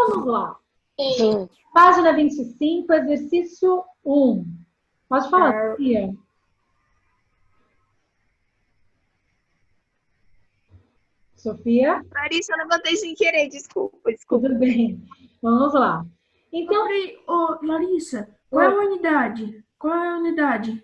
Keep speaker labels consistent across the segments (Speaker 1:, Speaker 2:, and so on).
Speaker 1: vamos lá.
Speaker 2: Sim.
Speaker 1: Página 25, exercício 1. Pode falar, Sofia. Sofia?
Speaker 3: Larissa, eu levantei sem querer, desculpa.
Speaker 1: Tudo bem. Vamos lá. Então,
Speaker 2: Larissa, qual é a unidade? Qual é a unidade?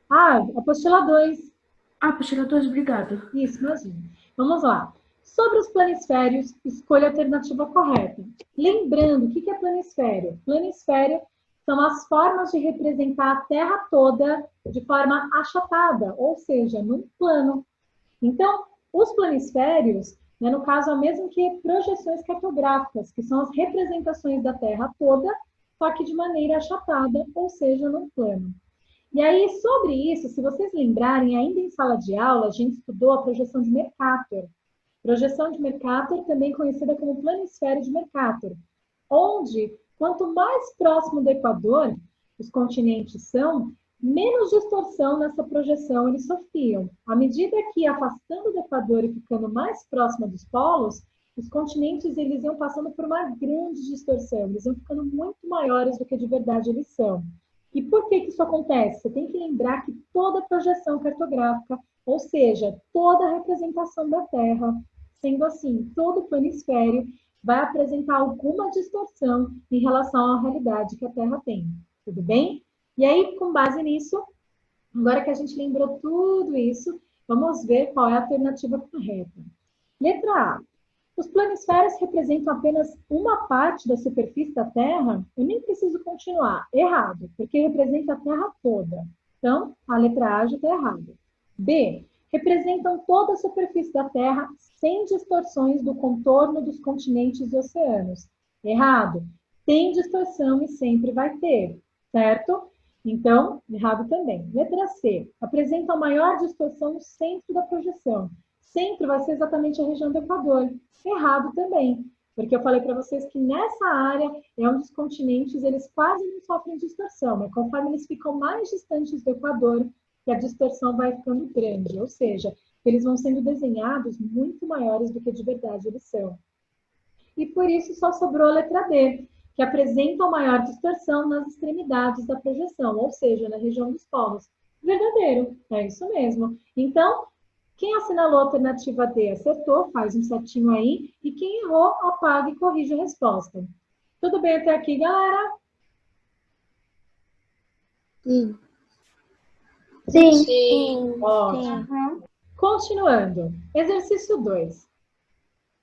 Speaker 1: apostila 2.
Speaker 2: Apostila 2, obrigado.
Speaker 1: Isso, imagina. Vamos lá. Sobre os planisférios, escolha a alternativa correta. Lembrando, o que é planisfério? Planisfério são as formas de representar a Terra toda de forma achatada, ou seja, num plano. Então, os planisférios, né, no caso, é o mesmo que projeções cartográficas, que são as representações da Terra toda, só que de maneira achatada, ou seja, num plano. E aí, sobre isso, se vocês lembrarem, ainda em sala de aula, a gente estudou a projeção de Mercator. Projeção de Mercator, também conhecida como planisfério de Mercator, onde, quanto mais próximo do Equador os continentes são, menos distorção nessa projeção eles sofriam. À medida que ia afastando do Equador e ficando mais próximo dos polos, os continentes eles iam passando por uma grande distorção, eles iam ficando muito maiores do que de verdade eles são. E por que isso acontece? Você tem que lembrar que toda projeção cartográfica, ou seja, toda representação da Terra, sendo assim, todo planisfério vai apresentar alguma distorção em relação à realidade que a Terra tem. Tudo bem? E aí, com base nisso, agora que a gente lembrou tudo isso, vamos ver qual é a alternativa correta. Letra A. Os planisférios representam apenas uma parte da superfície da Terra? Eu nem preciso continuar. Errado, porque representa a Terra toda. Então, a letra A já está errada. B. Representam toda a superfície da Terra sem distorções do contorno dos continentes e oceanos. Errado. Tem distorção e sempre vai ter, certo? Então, errado também. Letra C. Apresentam maior distorção no centro da projeção. Centro vai ser exatamente a região do Equador. Errado também, porque eu falei para vocês que nessa área é onde os continentes eles quase não sofrem distorção, mas conforme eles ficam mais distantes do Equador, que a distorção vai ficando grande, ou seja, eles vão sendo desenhados muito maiores do que de verdade eles são. E por isso só sobrou a letra D, que apresenta maior distorção nas extremidades da projeção, ou seja, na região dos polos. Verdadeiro, é isso mesmo. Então, quem assinalou a alternativa D acertou, faz um certinho aí, e quem errou, apaga e corrige a resposta. Tudo bem até aqui, galera?
Speaker 2: Sim.
Speaker 3: Sim.
Speaker 2: Sim.
Speaker 1: Ótimo. Continuando. Exercício 2.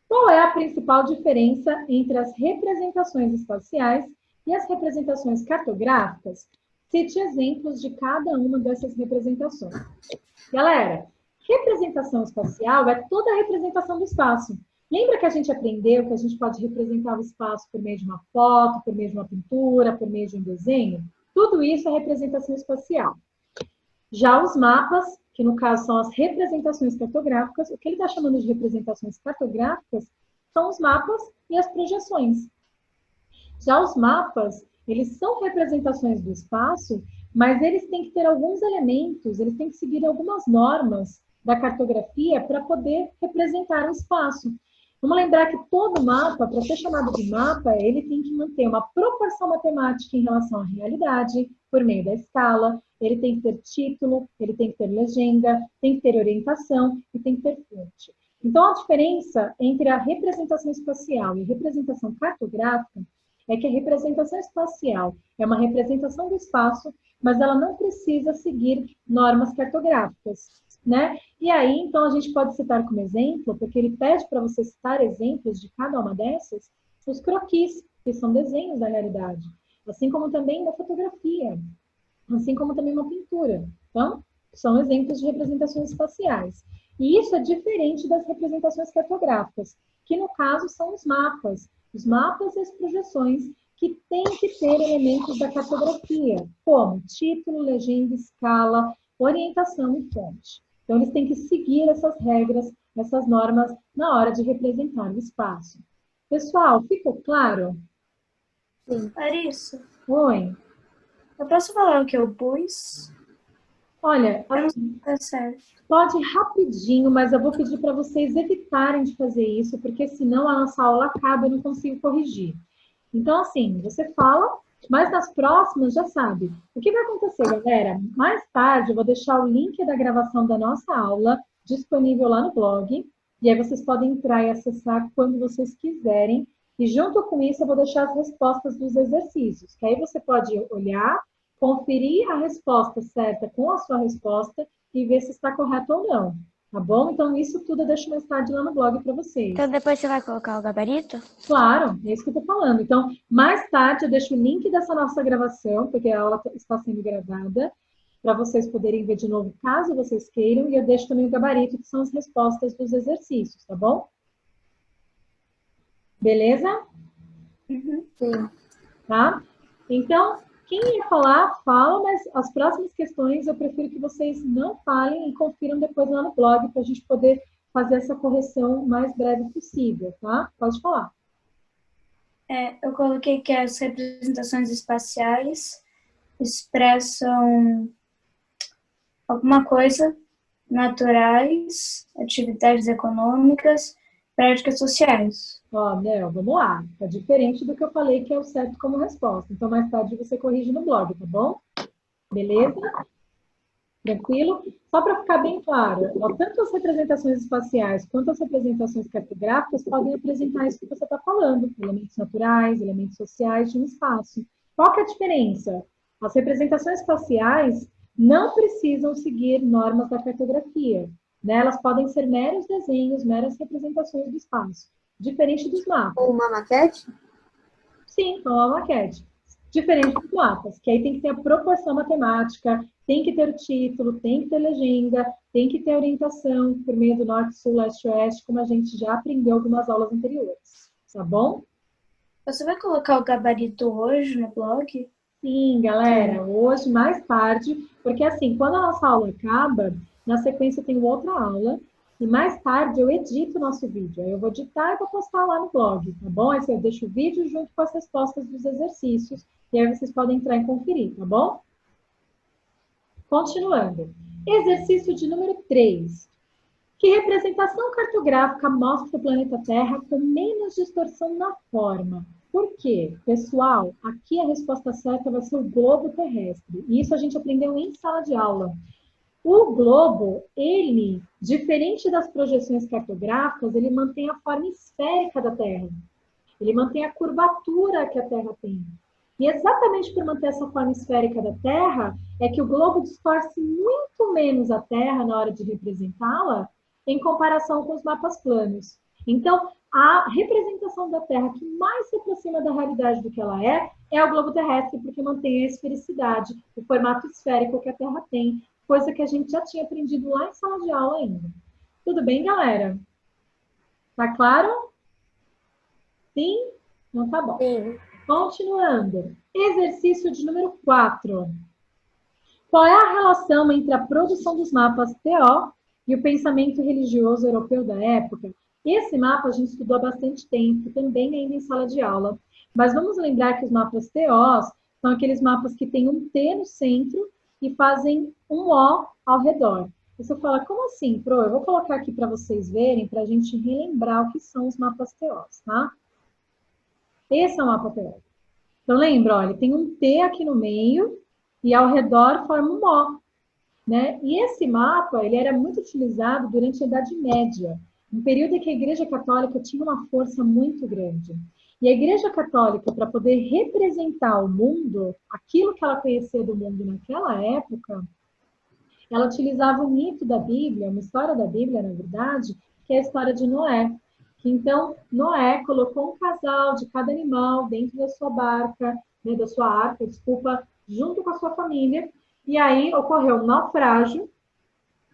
Speaker 1: Qual é a principal diferença entre as representações espaciais e as representações cartográficas? Cite exemplos de cada uma dessas representações. Galera, representação espacial é toda a representação do espaço. Lembra que a gente aprendeu que a gente pode representar o espaço por meio de uma foto, por meio de uma pintura, por meio de um desenho? Tudo isso é representação espacial. Já os mapas, que no caso são as representações cartográficas, o que ele está chamando de representações cartográficas são os mapas e as projeções. Já os mapas, eles são representações do espaço, mas eles têm que ter alguns elementos, eles têm que seguir algumas normas da cartografia para poder representar o espaço. Vamos lembrar que todo mapa, para ser chamado de mapa, ele tem que manter uma proporção matemática em relação à realidade, por meio da escala, ele tem que ter título, ele tem que ter legenda, tem que ter orientação e tem que ter fonte. Então, a diferença entre a representação espacial e a representação cartográfica é que a representação espacial é uma representação do espaço, mas ela não precisa seguir normas cartográficas, né? E aí, então, a gente pode citar como exemplo, porque ele pede para você citar exemplos de cada uma dessas, os croquis, que são desenhos da realidade, assim como também uma fotografia, assim como também uma pintura. Então, são exemplos de representações espaciais. E isso é diferente das representações cartográficas, que no caso são os mapas e as projeções que têm que ter elementos da cartografia, como título, legenda, escala, orientação e fonte. Então, eles têm que seguir essas regras, essas normas, na hora de representar o espaço. Pessoal, ficou claro?
Speaker 2: Sim.
Speaker 3: Larissa,
Speaker 1: Oi.
Speaker 3: eu posso falar o que eu pus?
Speaker 1: Olha,
Speaker 3: Tá certo.
Speaker 1: pode rapidinho, mas eu vou pedir para vocês evitarem de fazer isso, porque senão a nossa aula acaba e eu não consigo corrigir. Então, assim, você fala, mas nas próximas já sabe. O que vai acontecer, galera? Mais tarde eu vou deixar o link da gravação da nossa aula disponível lá no blog. E aí vocês podem entrar e acessar quando vocês quiserem. E junto com isso eu vou deixar as respostas dos exercícios. Que aí você pode olhar, conferir a resposta certa com a sua resposta e ver se está correto ou não. Tá bom? Então, isso tudo eu deixo mais tarde lá no blog para vocês.
Speaker 4: Então depois você vai colocar o gabarito?
Speaker 1: Claro, é isso que eu estou falando. Então, mais tarde eu deixo o link dessa nossa gravação, porque a aula está sendo gravada, para vocês poderem ver de novo, caso vocês queiram, e eu deixo também o gabarito, que são as respostas dos exercícios, tá bom? Beleza?
Speaker 3: Sim.
Speaker 1: Tá? Então, quem ia falar, fala, mas as próximas questões eu prefiro que vocês não falem e confiram depois lá no blog, para a gente poder fazer essa correção o mais breve possível, tá? Pode falar.
Speaker 3: Eu coloquei que as representações espaciais expressam alguma coisa, naturais, atividades econômicas, práticas sociais.
Speaker 1: Ó, Mel, vamos lá. Tá diferente do que eu falei que é o certo como resposta. Então, mais tarde você corrige no blog, tá bom? Beleza? Tranquilo? Só para ficar bem claro, ó, tanto as representações espaciais quanto as representações cartográficas podem apresentar isso que você está falando, elementos naturais, elementos sociais de um espaço. Qual que é a diferença? As representações espaciais não precisam seguir normas da cartografia, né? Elas podem ser meros desenhos, meras representações do espaço, diferente dos mapas.
Speaker 3: Ou uma maquete?
Speaker 1: Sim, então é uma maquete. Diferente dos mapas, que aí tem que ter a proporção matemática, tem que ter o título, tem que ter legenda, tem que ter orientação por meio do norte, sul, leste, oeste, como a gente já aprendeu em algumas aulas anteriores. Tá bom?
Speaker 3: Você vai colocar o gabarito hoje no blog?
Speaker 1: Sim, galera, hoje, mais tarde, porque assim, quando a nossa aula acaba, na sequência tem outra aula, e mais tarde eu edito o nosso vídeo. Aí eu vou editar e vou postar lá no blog, tá bom? Aí eu deixo o vídeo junto com as respostas dos exercícios, e aí vocês podem entrar e conferir, tá bom? Continuando. Exercício de número 3. Que representação cartográfica mostra o planeta Terra com menos distorção na forma? Por quê? Pessoal, aqui a resposta certa vai ser o globo terrestre. E isso a gente aprendeu em sala de aula. O globo, ele, diferente das projeções cartográficas, ele mantém a forma esférica da Terra. Ele mantém a curvatura que a Terra tem. E exatamente por manter essa forma esférica da Terra, é que o globo distorce muito menos a Terra na hora de representá-la, em comparação com os mapas planos. Então, a representação da Terra que mais se aproxima da realidade do que ela é o globo terrestre, porque mantém a esfericidade, o formato esférico que a Terra tem, coisa que a gente já tinha aprendido lá em sala de aula ainda. Tudo bem, galera? Tá claro? Sim? Não tá bom.
Speaker 3: Sim.
Speaker 1: Continuando. Exercício de número 4. Qual é a relação entre a produção dos mapas TO e o pensamento religioso europeu da época? Esse mapa a gente estudou há bastante tempo, também ainda em sala de aula. Mas vamos lembrar que os mapas TOs são aqueles mapas que têm um T no centro e fazem um O ao redor. Você fala, como assim, Pro? Eu vou colocar aqui para vocês verem, para a gente relembrar o que são os mapas TOs, tá? Esse é o mapa TO. Então, lembra, olha, tem um T aqui no meio e ao redor forma um O, né? E esse mapa, ele era muito utilizado durante a Idade Média, um período em que a Igreja Católica tinha uma força muito grande. E a Igreja Católica, para poder representar o mundo, aquilo que ela conhecia do mundo naquela época, ela utilizava o mito da Bíblia, uma história da Bíblia, na verdade, que é a história de Noé. Então, Noé colocou um casal de cada animal dentro da sua barca, né, da sua arca, desculpa, junto com a sua família, e aí ocorreu um naufrágio,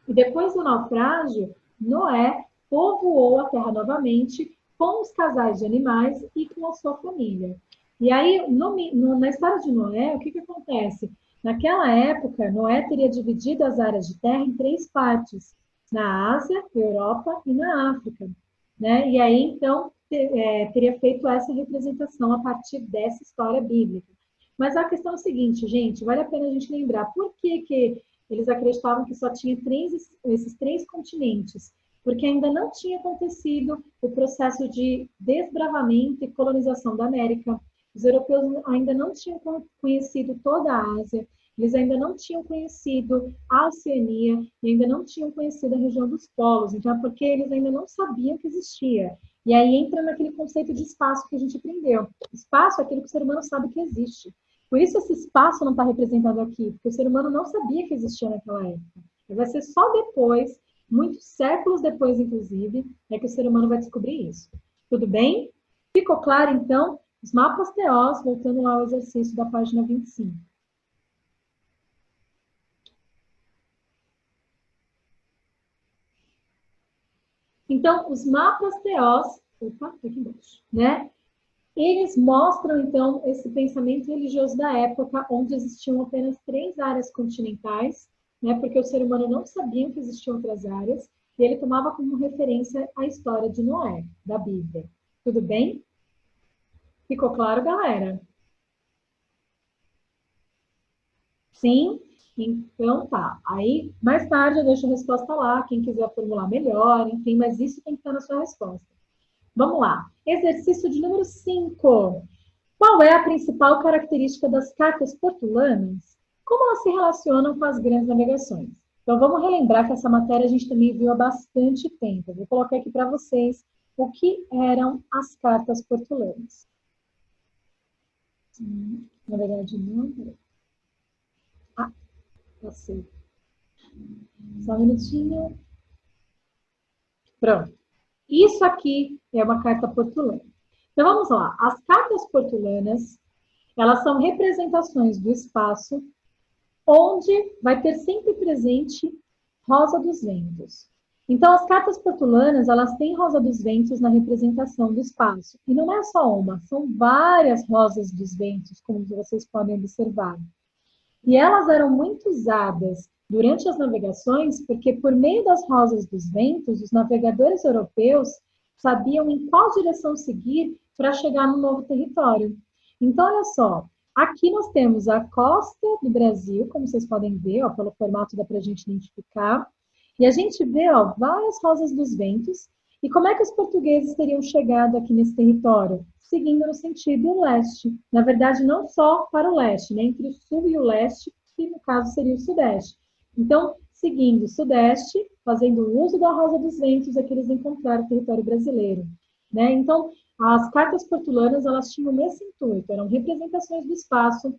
Speaker 1: e depois do naufrágio, Noé povoou a terra novamente com os casais de animais e com a sua família. E aí, na história de Noé, o que acontece? Naquela época, Noé teria dividido as áreas de terra em 3 partes, na Ásia, Europa e na África. Né? E aí, então, teria feito essa representação a partir dessa história bíblica. Mas a questão é a seguinte, gente, vale a pena a gente lembrar por que eles acreditavam que só tinha esses 3 continentes, porque ainda não tinha acontecido o processo de desbravamento e colonização da América, Os europeus ainda não tinham conhecido toda a Ásia, eles ainda não tinham conhecido a Oceania e ainda não tinham conhecido a região dos polos, então é porque eles ainda não sabiam que existia. E aí entra naquele conceito de espaço que a gente aprendeu. Espaço é aquilo que o ser humano sabe que existe. Por isso esse espaço não está representado aqui, porque o ser humano não sabia que existia naquela época. E vai ser só depois, muitos séculos depois, inclusive, é que o ser humano vai descobrir isso. Tudo bem? Ficou claro, então? Os mapas TOs, voltando lá ao exercício da página 25. Então, os mapas TOs, opa, tá aqui embaixo, né? Eles mostram, então, esse pensamento religioso da época, onde existiam apenas 3 áreas continentais, né? Porque o ser humano não sabia que existiam outras áreas, e ele tomava como referência a história de Noé, da Bíblia. Tudo bem? Ficou claro, galera? Sim? Então tá. Aí, mais tarde eu deixo a resposta lá, quem quiser formular melhor, enfim, mas isso tem que estar na sua resposta. Vamos lá. Exercício de número 5. Qual é a principal característica das cartas portulanas? Como elas se relacionam com as grandes navegações? Então, vamos relembrar que essa matéria a gente também viu há bastante tempo. Eu vou colocar aqui para vocês o que eram as cartas portulanas. Na verdade, não. Ah, passei. Só um minutinho. Pronto. Isso aqui é uma carta portulana. Então, vamos lá. As cartas portulanas, elas são representações do espaço onde vai ter sempre presente Rosa dos Ventos. Então, as cartas portulanas, elas têm Rosa dos Ventos na representação do espaço. E não é só uma, são várias Rosas dos Ventos, como vocês podem observar. E elas eram muito usadas durante as navegações, porque por meio das Rosas dos Ventos, os navegadores europeus sabiam em qual direção seguir para chegar no novo território. Então, olha só, aqui nós temos a costa do Brasil, como vocês podem ver, ó, pelo formato dá para a gente identificar, e a gente vê ó, várias Rosas dos Ventos. E como é que os portugueses teriam chegado aqui nesse território? Seguindo no sentido leste. Na verdade, não só para o leste, né? Entre o sul e o leste, que no caso seria o sudeste. Então, seguindo o sudeste, fazendo uso da Rosa dos Ventos, é que eles encontraram o território brasileiro. Né? Então, as cartas portulanas, elas tinham esse intuito, eram representações do espaço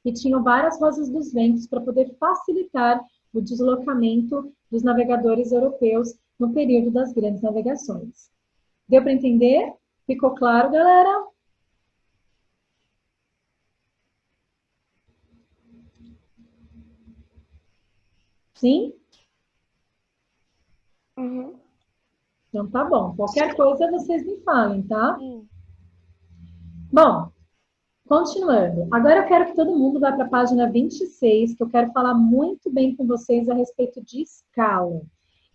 Speaker 1: e tinham várias Rosas dos Ventos para poder facilitar o deslocamento dos navegadores europeus no período das grandes navegações. Deu para entender? Ficou claro, galera? Sim?
Speaker 4: Uhum.
Speaker 1: Então tá bom. Qualquer coisa vocês me falem, tá?
Speaker 4: Sim.
Speaker 1: Bom, continuando. Agora eu quero que todo mundo vá para a página 26, que eu quero falar muito bem com vocês a respeito de escala.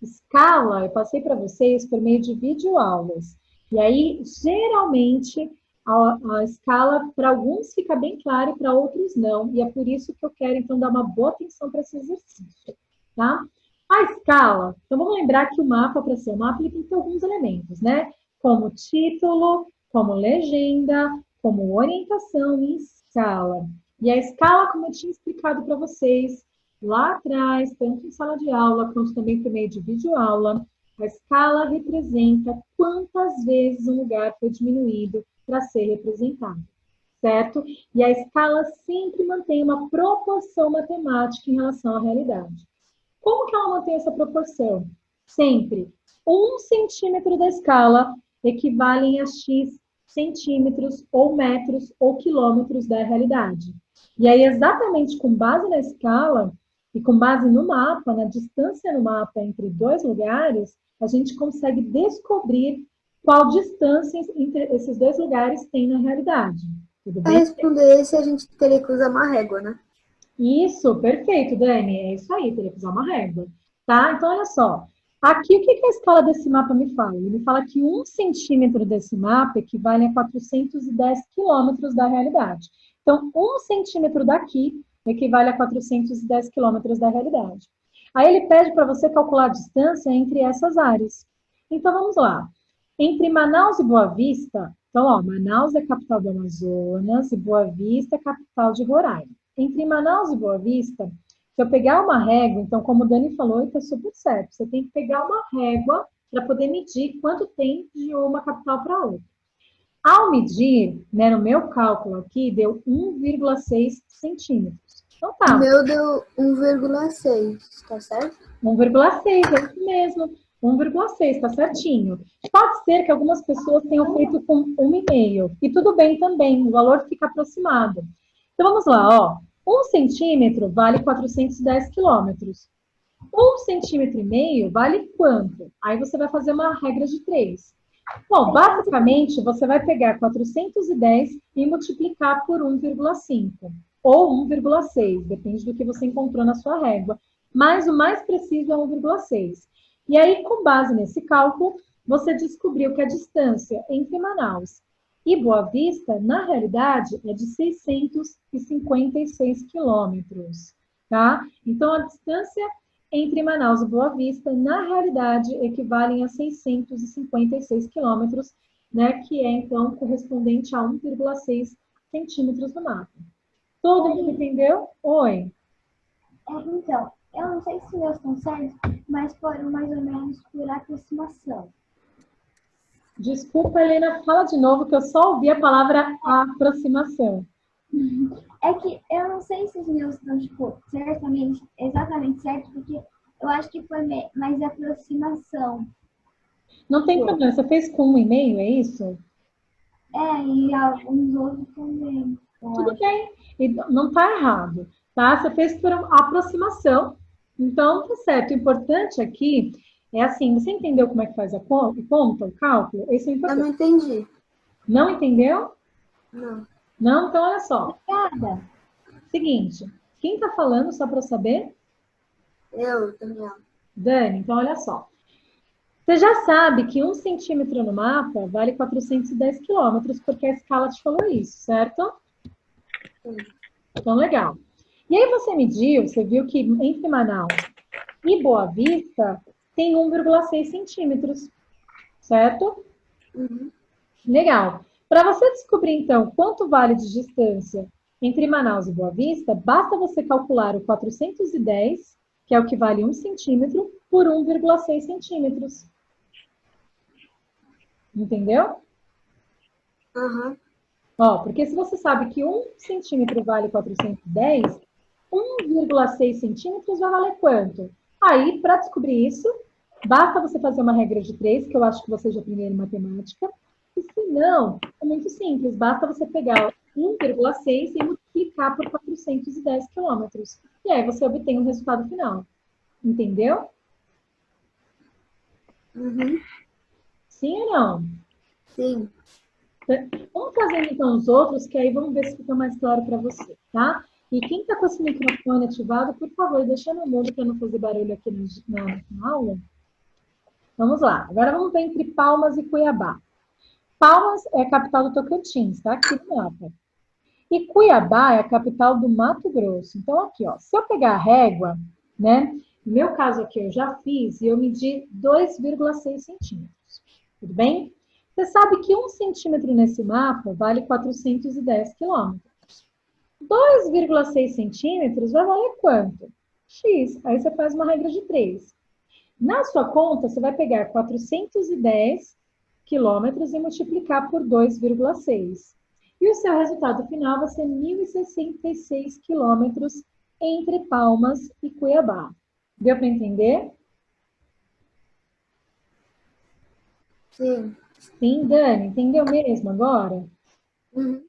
Speaker 1: Escala, eu passei para vocês por meio de videoaulas. E aí, geralmente, a escala, para alguns fica bem clara e para outros não. E é por isso que eu quero, então, dar uma boa atenção para esse exercício, tá? A escala, então vamos lembrar que o mapa, para ser um mapa, ele tem que ter alguns elementos, né? Como título, como legenda, como orientação e escala. E a escala, como eu tinha explicado para vocês lá atrás, tanto em sala de aula, quanto também por meio de videoaula, a escala representa quantas vezes um lugar foi diminuído para ser representado, certo? E a escala sempre mantém uma proporção matemática em relação à realidade. Como que ela mantém essa proporção? Sempre 1 centímetro da escala equivale a X centímetros ou metros ou quilômetros da realidade. E aí, exatamente com base na escala e com base no mapa, na distância no mapa entre 2 lugares, a gente consegue descobrir qual distância entre esses 2 lugares tem na realidade. Tudo
Speaker 5: Para
Speaker 1: bem?
Speaker 5: responder esse, a gente teria que usar uma régua, né?
Speaker 1: Isso, perfeito, Dani. É isso aí, teria que usar uma régua. Tá? Então, olha só. Aqui, o que a escala desse mapa me fala? Ele me fala que 1 centímetro desse mapa equivale a 410 quilômetros da realidade. Então, 1 centímetro daqui equivale a 410 quilômetros da realidade. Aí ele pede para você calcular a distância entre essas áreas. Então, vamos lá. Entre Manaus e Boa Vista, então, ó, Manaus é capital do Amazonas e Boa Vista é capital de Roraima. Entre Manaus e Boa Vista, se eu pegar uma régua, então, como o Dani falou, está super certo. Você tem que pegar uma régua para poder medir quanto tem de uma capital para outra. Ao medir, né, no meu cálculo aqui, deu 1,6 centímetros. Então tá.
Speaker 5: O meu deu 1,6, tá certo?
Speaker 1: 1,6, é isso mesmo. 1,6, tá certinho. Pode ser que algumas pessoas tenham feito com 1,5. E tudo bem também, o valor fica aproximado. Então vamos lá, ó. 1 centímetro vale 410 quilômetros. 1,5 centímetro vale quanto? Aí você vai fazer uma regra de 3. Bom, basicamente, você vai pegar 410 e multiplicar por 1,5 ou 1,6, depende do que você encontrou na sua régua. Mas o mais preciso é 1,6. E aí, com base nesse cálculo, você descobriu que a distância entre Manaus e Boa Vista, na realidade, é de 656 quilômetros, tá? Então, a distância entre Manaus e Boa Vista, na realidade, equivalem a 656 quilômetros, né, que é, então, correspondente a 1,6 centímetros no mapa. Todo mundo entendeu? Oi.
Speaker 6: Então, eu não sei se meus estão certos, mas foram mais ou menos por aproximação.
Speaker 1: Desculpa, Helena, fala de novo, que eu só ouvi a palavra aproximação.
Speaker 6: É que eu não sei se os meus estão, tipo, certamente, exatamente certo, porque eu acho que foi mais aproximação.
Speaker 1: Não tem problema, você fez com 1,5, é isso?
Speaker 6: E alguns outros também.
Speaker 1: Tudo bem, e não está errado, tá? Você fez por aproximação, então tá certo. O importante aqui é assim, você entendeu como é que faz a conta, o cálculo? Isso é
Speaker 5: Eu
Speaker 1: importante.
Speaker 5: não entendi.
Speaker 1: Não entendeu?
Speaker 5: Não.
Speaker 1: Não? Então olha só. Seguinte, quem está falando, só para eu saber?
Speaker 5: Eu, Daniela.
Speaker 1: Dani, então olha só. Você já sabe que 1 centímetro no mapa vale 410 quilômetros, porque a escala te falou isso, certo?
Speaker 5: Sim.
Speaker 1: Então, legal. E aí você mediu, você viu que entre Manaus e Boa Vista tem 1,6 centímetros, certo?
Speaker 5: Uhum.
Speaker 1: Legal. Para você descobrir, então, quanto vale de distância entre Manaus e Boa Vista, basta você calcular o 410, que é o que vale 1 centímetro, por 1,6 centímetros. Entendeu?
Speaker 5: Aham.
Speaker 1: Ó, porque se você sabe que 1 centímetro vale 410, 1,6 centímetros vai valer quanto? Aí, para descobrir isso, basta você fazer uma regra de 3, que eu acho que você já aprendeu em matemática. E se não, é muito simples. Basta você pegar 1,6 e multiplicar por 410 quilômetros. E aí você obtém o resultado final. Entendeu?
Speaker 5: Uhum.
Speaker 1: Sim ou não?
Speaker 5: Sim.
Speaker 1: Vamos fazendo então os outros, que aí vamos ver se fica mais claro para você, tá? E quem está com esse microfone ativado, por favor, deixa no mudo para não fazer barulho aqui na aula. Vamos lá. Agora vamos ver entre Palmas e Cuiabá. Palmas é a capital do Tocantins, tá? Aqui no mapa. E Cuiabá é a capital do Mato Grosso. Então, aqui, ó, se eu pegar a régua, né? No meu caso aqui, eu já fiz e eu medi 2,6 centímetros. Tudo bem? Você sabe que 1 centímetro nesse mapa vale 410 quilômetros. 2,6 centímetros vai valer quanto? X. Aí você faz uma regra de 3. Na sua conta, você vai pegar 410 quilômetros e multiplicar por 2,6. E o seu resultado final vai ser 1.066 quilômetros entre Palmas e Cuiabá. Deu para entender?
Speaker 5: Sim.
Speaker 1: Sim, Dani, entendeu mesmo agora?
Speaker 5: Uhum.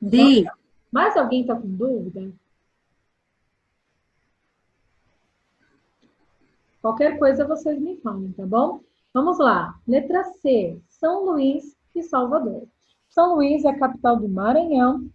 Speaker 2: Sim.
Speaker 1: Mais alguém está com dúvida? Qualquer coisa vocês me falem, tá bom? Vamos lá. Letra C, São Luís e Salvador. São Luís é a capital do Maranhão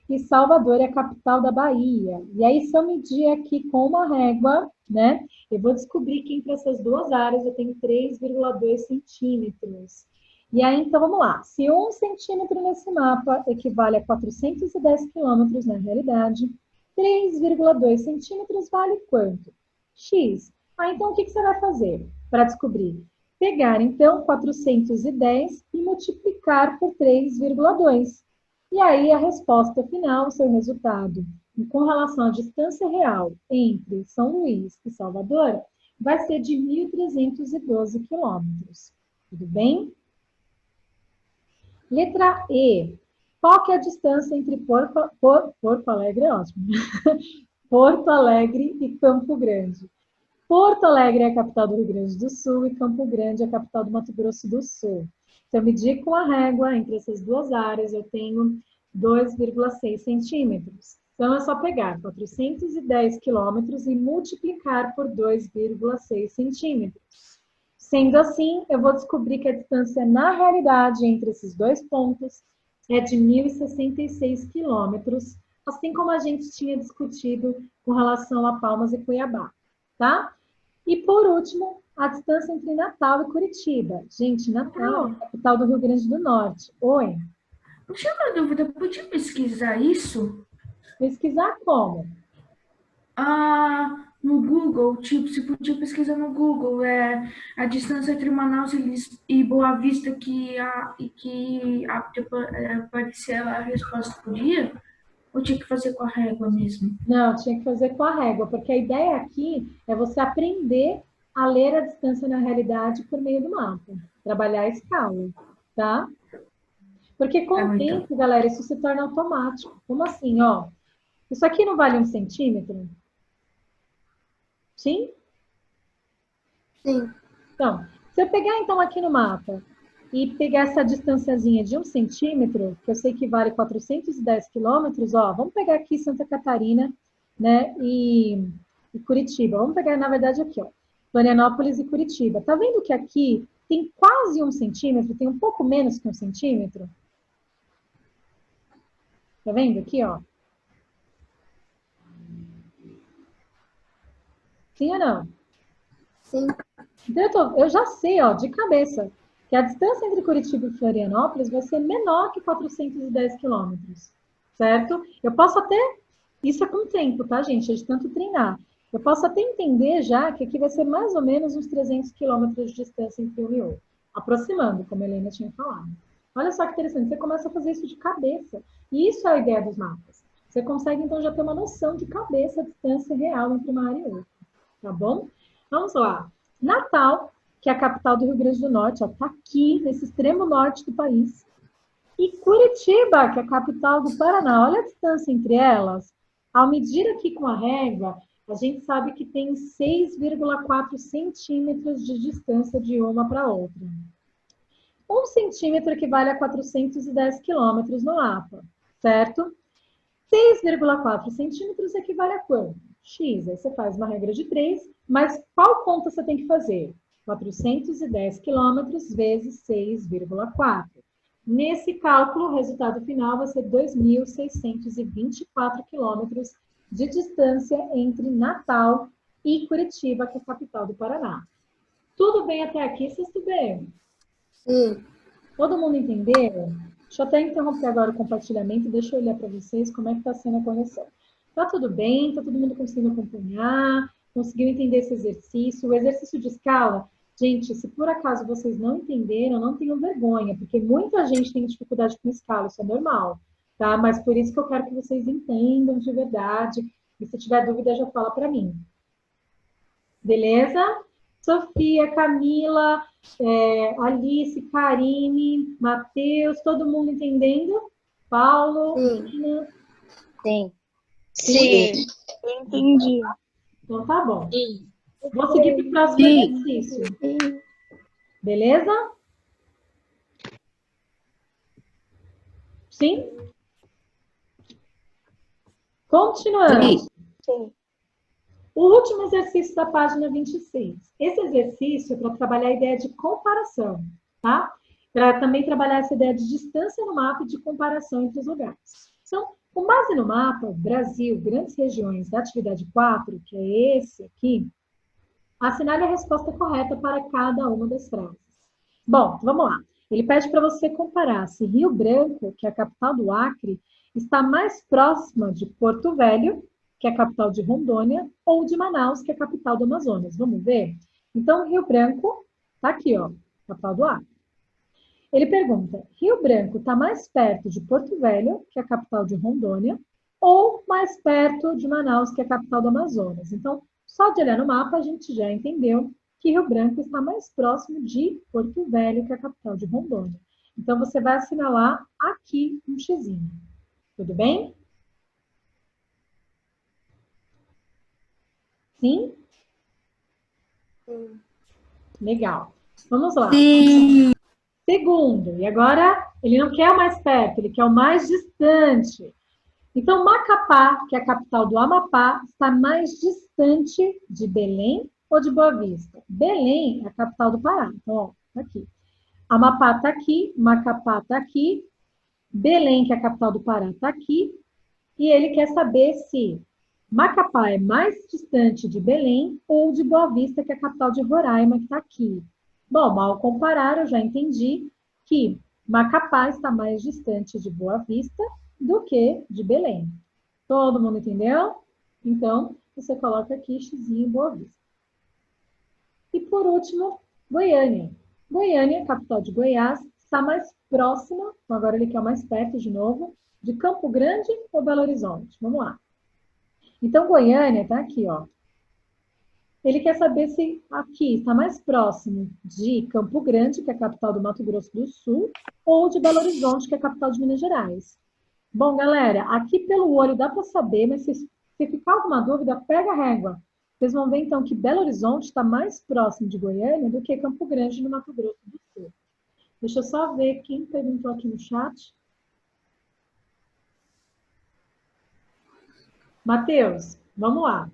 Speaker 1: e Salvador é a capital da Bahia. E aí, se eu medir aqui com uma régua, né, eu vou descobrir que entre essas duas áreas eu tenho 3,2 centímetros. E aí, então, vamos lá. Se 1 centímetro nesse mapa equivale a 410 quilômetros na realidade, 3,2 centímetros vale quanto? X. Então, o que você vai fazer para descobrir? pegar, então, 410 e multiplicar por 3,2. E aí, a resposta final, o seu resultado, com relação à distância real entre São Luís e Salvador, vai ser de 1.312 quilômetros. Tudo bem? Letra E. Qual que é a distância entre Porto Alegre, é ótimo. Porto Alegre e Campo Grande? Porto Alegre é a capital do Rio Grande do Sul e Campo Grande é a capital do Mato Grosso do Sul. Se eu medir com a régua entre essas duas áreas, eu tenho 2,6 centímetros. Então, é só pegar 410 quilômetros e multiplicar por 2,6 centímetros. Sendo assim, eu vou descobrir que a distância na realidade entre esses dois pontos é de 1.066 quilômetros, assim como a gente tinha discutido com relação a Palmas e Cuiabá, tá? E por último, a distância entre Natal e Curitiba. Gente, Natal é a capital do Rio Grande do Norte. Oi?
Speaker 2: Não tinha uma dúvida, podia pesquisar isso?
Speaker 1: Pesquisar como?
Speaker 2: No Google, tipo, se podia pesquisar no Google, a distância entre Manaus e Boa Vista que aparecia a resposta podia? Ou tinha que fazer com a régua mesmo?
Speaker 1: Não, tinha que fazer com a régua, porque a ideia aqui é você aprender a ler a distância na realidade por meio do mapa. Trabalhar a escala, tá? Porque com o tempo, galera, isso se torna automático. Como assim, ó? Isso aqui não vale 1 centímetro? Sim?
Speaker 5: Sim.
Speaker 1: Então, se eu pegar então aqui no mapa e pegar essa distanciazinha de 1 centímetro, que eu sei que vale 410 quilômetros, ó, vamos pegar aqui Santa Catarina, né, e Curitiba. Vamos pegar, na verdade, aqui, ó, Florianópolis e Curitiba. Tá vendo que aqui tem quase 1 centímetro, tem um pouco menos que 1 centímetro? Tá vendo aqui, ó? Sim ou não?
Speaker 5: Sim.
Speaker 1: Então, eu já sei, ó, de cabeça, que a distância entre Curitiba e Florianópolis vai ser menor que 410 quilômetros, certo? Eu posso até, isso é com o tempo, tá, gente? É de tanto treinar. Eu posso até entender já que aqui vai ser mais ou menos uns 300 quilômetros de distância entre um e outro, aproximando, como a Helena tinha falado. Olha só que interessante, você começa a fazer isso de cabeça. E isso é a ideia dos mapas. Você consegue, então, já ter uma noção de cabeça, a distância real entre uma área e outra. Tá bom? Vamos lá. Natal, que é a capital do Rio Grande do Norte, está aqui, nesse extremo norte do país. E Curitiba, que é a capital do Paraná. Olha a distância entre elas. Ao medir aqui com a régua, a gente sabe que tem 6,4 centímetros de distância de uma para outra. 1 centímetro equivale a 410 quilômetros no mapa, certo? 6,4 centímetros equivale a quanto? X. Aí você faz uma regra de 3, mas qual conta você tem que fazer? 410 quilômetros vezes 6,4. Nesse cálculo, o resultado final vai ser 2.624 quilômetros de distância entre Natal e Curitiba, que é a capital do Paraná. Tudo bem até aqui, vocês bem?
Speaker 5: Sim.
Speaker 1: Todo mundo entendeu? Deixa eu até interromper agora o compartilhamento, deixa eu olhar para vocês como é que está sendo a conexão. Tá tudo bem? Tá todo mundo conseguindo acompanhar? Conseguiu entender esse exercício? O exercício de escala, gente, se por acaso vocês não entenderam, não tenham vergonha, porque muita gente tem dificuldade com escala, isso é normal, tá? Mas por isso que eu quero que vocês entendam de verdade, e se tiver dúvida, já fala para mim. Beleza? Sofia, Camila, Alice, Karine, Matheus, todo mundo entendendo? Paulo, Nina?
Speaker 4: Sim.
Speaker 1: Sim.
Speaker 4: Entendi.
Speaker 1: Então tá bom.
Speaker 4: Sim.
Speaker 1: Vou seguir para o próximo exercício. Beleza? Sim? Continuando.
Speaker 4: Sim.
Speaker 1: O último exercício da página 26. Esse exercício é para trabalhar a ideia de comparação, tá? Para também trabalhar essa ideia de distância no mapa e de comparação entre os lugares. Então, com base no mapa, Brasil, grandes regiões da atividade 4, que é esse aqui, assinale a resposta correta para cada uma das frases. Bom, vamos lá. Ele pede para você comparar se Rio Branco, que é a capital do Acre, está mais próxima de Porto Velho, que é a capital de Rondônia, ou de Manaus, que é a capital do Amazonas. Vamos ver? Então, Rio Branco Tá aqui, ó, capital do Acre. Ele pergunta, Rio Branco está mais perto de Porto Velho, que é a capital de Rondônia, ou mais perto de Manaus, que é a capital do Amazonas? Então, só de olhar no mapa, a gente já entendeu que Rio Branco está mais próximo de Porto Velho, que é a capital de Rondônia. Então, você vai assinalar aqui um xizinho. Tudo bem? Sim? Legal. Vamos lá.
Speaker 5: Sim.
Speaker 1: Segundo, e agora ele não quer o mais perto, ele quer o mais distante. Então, Macapá, que é a capital do Amapá, está mais distante de Belém ou de Boa Vista? Belém é a capital do Pará. Então, ó, tá aqui. Amapá está aqui, Macapá está aqui, Belém, que é a capital do Pará, está aqui. E ele quer saber se Macapá é mais distante de Belém ou de Boa Vista, que é a capital de Roraima, que está aqui. Bom, ao comparar, eu já entendi que Macapá está mais distante de Boa Vista do que de Belém. Todo mundo entendeu? Então, você coloca aqui xizinho Boa Vista. E por último, Goiânia. Goiânia, capital de Goiás, está mais próxima, então agora ele quer mais perto de novo, de Campo Grande ou Belo Horizonte? Vamos lá. Então, Goiânia está aqui, ó. Ele quer saber se aqui está mais próximo de Campo Grande, que é a capital do Mato Grosso do Sul, ou de Belo Horizonte, que é a capital de Minas Gerais. Bom, galera, aqui pelo olho dá para saber, mas se ficar alguma dúvida, pega a régua. Vocês vão ver, então, que Belo Horizonte está mais próximo de Goiânia do que Campo Grande, no Mato Grosso do Sul. Deixa eu só ver quem perguntou aqui no chat. Matheus, vamos lá.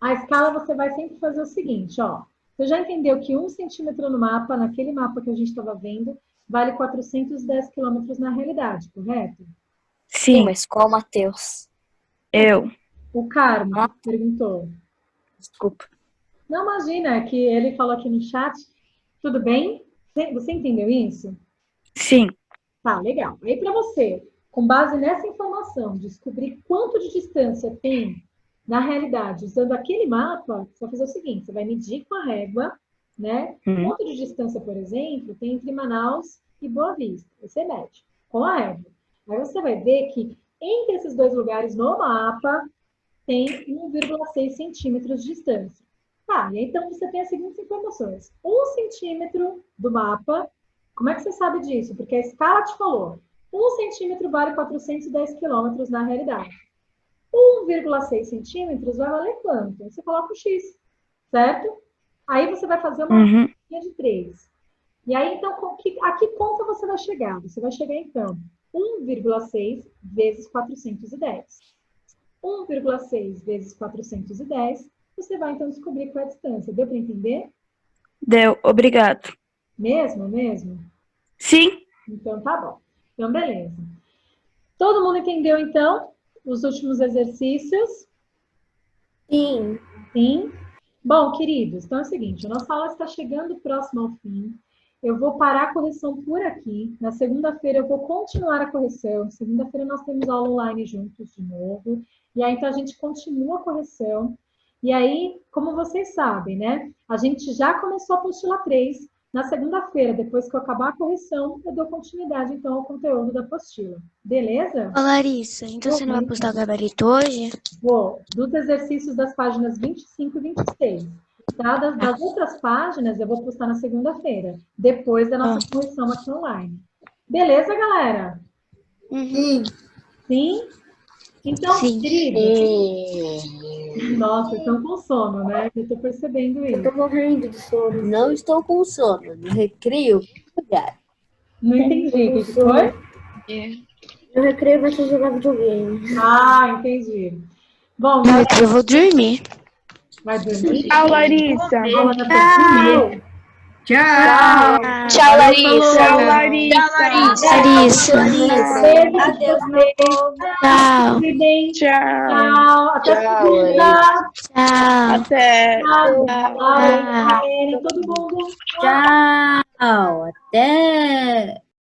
Speaker 1: A escala você vai sempre fazer o seguinte, ó. Você já entendeu que 1 centímetro no mapa, naquele mapa que a gente estava vendo, vale 410 quilômetros na realidade, correto?
Speaker 4: Sim,
Speaker 3: Sim,
Speaker 4: mas qual Matheus?
Speaker 3: eu.
Speaker 1: O Carmo perguntou.
Speaker 4: Desculpa.
Speaker 1: Não, imagina, é que ele falou aqui no chat. Tudo bem? Você entendeu isso?
Speaker 3: Sim,
Speaker 1: Tá, legal. Aí para você, com base nessa informação, descobrir quanto de distância tem na realidade, usando aquele mapa, você vai fazer o seguinte, você vai medir com a régua, né? Quanto de distância, por exemplo, tem entre Manaus e Boa Vista. Você mede com a régua. Aí você vai ver que entre esses dois lugares no mapa tem 1,6 centímetros de distância. Tá, e aí, então você tem as seguintes informações. 1 centímetro do mapa, como é que você sabe disso? Porque a escala te falou. 1 centímetro vale 410 quilômetros na realidade. 1,6 centímetros vai valer quanto? Você coloca o X, certo? Aí você vai fazer uma linha de 3. E aí, então, a que conta você vai chegar? Você vai chegar, então, 1,6 vezes 410. 1,6 vezes 410, você vai, então, descobrir qual é a distância. Deu para entender?
Speaker 3: deu, obrigado.
Speaker 1: Mesmo?
Speaker 3: Sim,
Speaker 1: Então, tá bom. Então, beleza. Todo mundo entendeu, então, os últimos exercícios?
Speaker 5: Sim.
Speaker 1: Sim? Bom, queridos, então é o seguinte, a nossa aula está chegando próximo ao fim. Eu vou parar a correção por aqui. Na segunda-feira eu vou continuar a correção. Segunda-feira nós temos aula online juntos de novo. E aí, então, a gente continua a correção. E aí, como vocês sabem, né? A gente já começou a apostila 3. Na segunda-feira, depois que eu acabar a correção, eu dou continuidade, então, ao conteúdo da apostila. Beleza?
Speaker 5: Ô, Larissa, então você não vai postar o gabarito hoje?
Speaker 1: Vou, dos exercícios das páginas 25 e 26. Tá? Das outras páginas, eu vou postar na segunda-feira, depois da nossa correção aqui online. Beleza, galera?
Speaker 5: Sim.
Speaker 1: Sim? Então,
Speaker 5: Sim.
Speaker 1: queridos... Nossa, estão com sono, né? Eu tô percebendo isso.
Speaker 5: Tô morrendo de sono.
Speaker 7: Não estou com sono. No recreio, lugar.
Speaker 1: Não entendi. O que foi?
Speaker 5: No recreio vai ser jogar videogame.
Speaker 1: Ah, entendi. Bom,
Speaker 5: Eu vou dormir.
Speaker 1: vai dormir?
Speaker 2: Tchau, Larissa.
Speaker 1: Aula da tarde.
Speaker 2: Tchau.
Speaker 4: Tchau, Larissa.
Speaker 2: Tchau, Larissa.
Speaker 5: Larissa.
Speaker 1: Adeus, meu povo.
Speaker 5: Tchau.
Speaker 1: Bem.
Speaker 2: Tchau.
Speaker 1: Tchau. Até
Speaker 7: Tchau,
Speaker 1: segunda.
Speaker 5: Tchau.
Speaker 2: Até.
Speaker 1: Tchau. Todo mundo.
Speaker 7: Tchau. Até.